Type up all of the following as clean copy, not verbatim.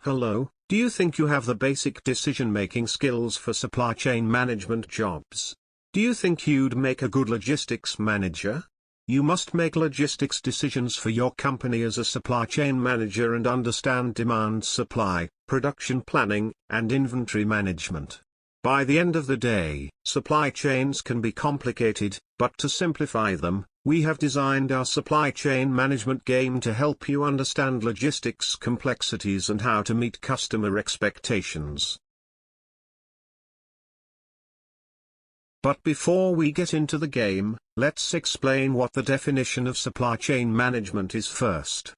Hello, do you think you have the basic decision-making skills for supply chain management jobs? Do you think you'd make a good logistics manager? You must make logistics decisions for your company as a supply chain manager and understand demand, supply, production planning, and inventory management. By the end of the day, supply chains can be complicated, but to simplify them, we have designed our supply chain management game to help you understand logistics complexities and how to meet customer expectations. But before we get into the game, let's explain what the definition of supply chain management is first.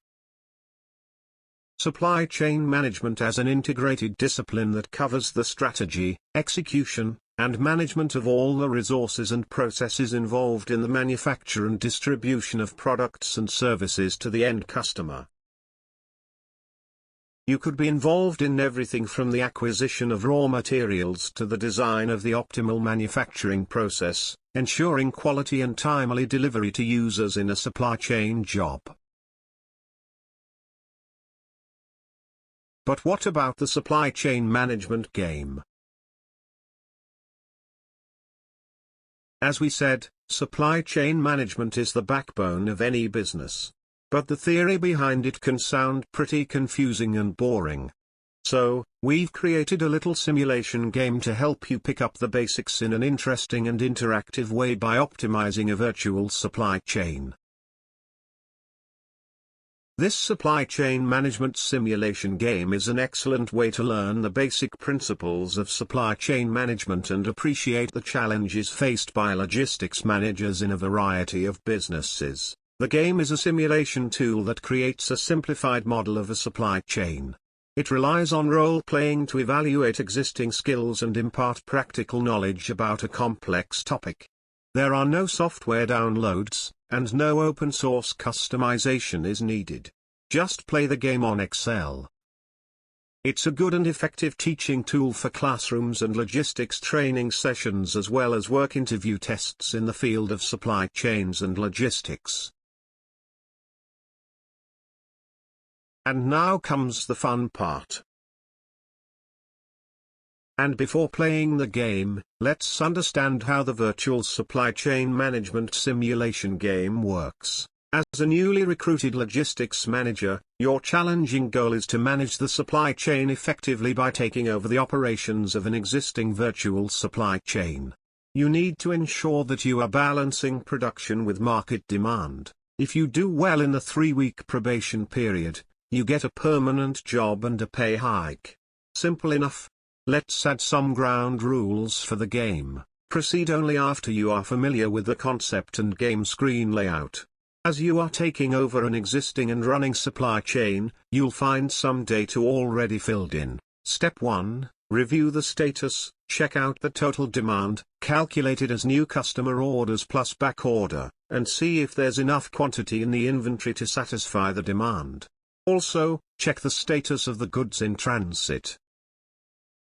Supply chain management as an integrated discipline that covers the strategy, execution, and management of all the resources and processes involved in the manufacture and distribution of products and services to the end customer. You could be involved in everything from the acquisition of raw materials to the design of the optimal manufacturing process, ensuring quality and timely delivery to users in a supply chain job. But what about the supply chain management game? As we said, supply chain management is the backbone of any business. But the theory behind it can sound pretty confusing and boring. So, we've created a little simulation game to help you pick up the basics in an interesting and interactive way by optimizing a virtual supply chain. This supply chain management simulation game is an excellent way to learn the basic principles of supply chain management and appreciate the challenges faced by logistics managers in a variety of businesses. The game is a simulation tool that creates a simplified model of a supply chain. It relies on role-playing to evaluate existing skills and impart practical knowledge about a complex topic. There are no software downloads, and no open-source customization is needed. Just play the game on Excel. It's a good and effective teaching tool for classrooms and logistics training sessions as well as work interview tests in the field of supply chains and logistics. And now comes the fun part. And before playing the game, let's understand how the virtual supply chain management simulation game works. As a newly recruited logistics manager, your challenging goal is to manage the supply chain effectively by taking over the operations of an existing virtual supply chain. You need to ensure that you are balancing production with market demand. If you do well in the 3-week probation period, you get a permanent job and a pay hike. Simple enough. Let's add some ground rules for the game. Proceed only after you are familiar with the concept and game screen layout. As you are taking over an existing and running supply chain, you'll find some data already filled in. Step 1, review the status, check out the total demand, calculated as new customer orders plus back order, and see if there's enough quantity in the inventory to satisfy the demand. Also, check the status of the goods in transit.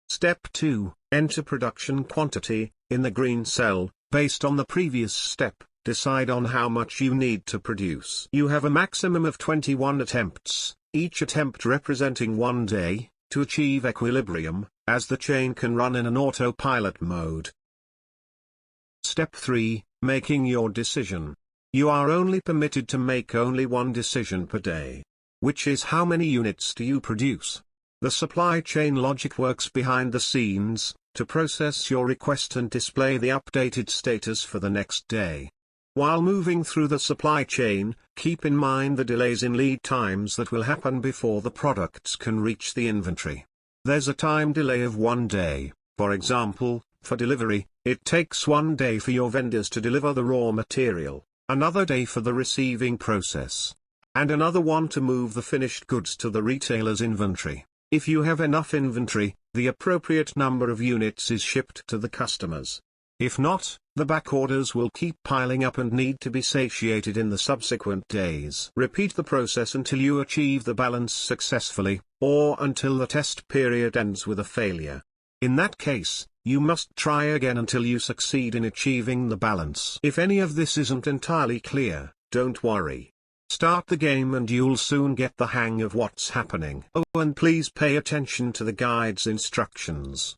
Step 2, enter production quantity, in the green cell. Based on the previous step, decide on how much you need to produce. You have a maximum of 21 attempts, each attempt representing 1 day, to achieve equilibrium, as the chain can run in an autopilot mode. Step 3, making your decision. You are only permitted to make only one decision per day. Which is how many units do you produce? The supply chain logic works behind the scenes, to process your request and display the updated status for the next day. While moving through the supply chain, keep in mind the delays in lead times that will happen before the products can reach the inventory. There's a time delay of 1 day, for example, for delivery, it takes 1 day for your vendors to deliver the raw material, another day for the receiving process, and another one to move the finished goods to the retailer's inventory. If you have enough inventory, the appropriate number of units is shipped to the customers. If not, the back orders will keep piling up and need to be satiated in the subsequent days. Repeat the process until you achieve the balance successfully, or until the test period ends with a failure. In that case, you must try again until you succeed in achieving the balance. If any of this isn't entirely clear, don't worry. Start the game and you'll soon get the hang of what's happening. Oh, and please pay attention to the guide's instructions.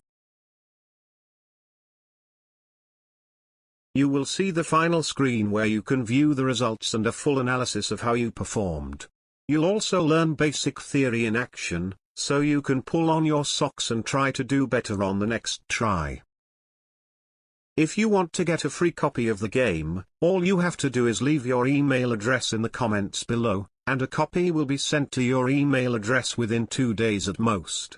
You will see the final screen where you can view the results and a full analysis of how you performed. You'll also learn basic theory in action, so you can pull on your socks and try to do better on the next try. If you want to get a free copy of the game, all you have to do is leave your email address in the comments below, and a copy will be sent to your email address within 2 days at most.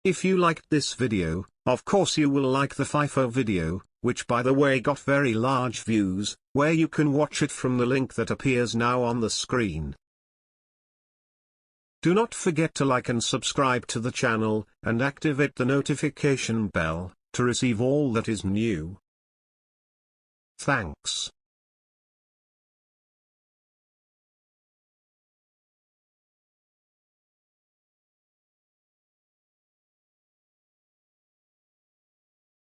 If you liked this video, of course you will like the FIFO video, which by the way got very large views, where you can watch it from the link that appears now on the screen. Do not forget to like and subscribe to the channel, and activate the notification bell, to receive all that is new. Thanks.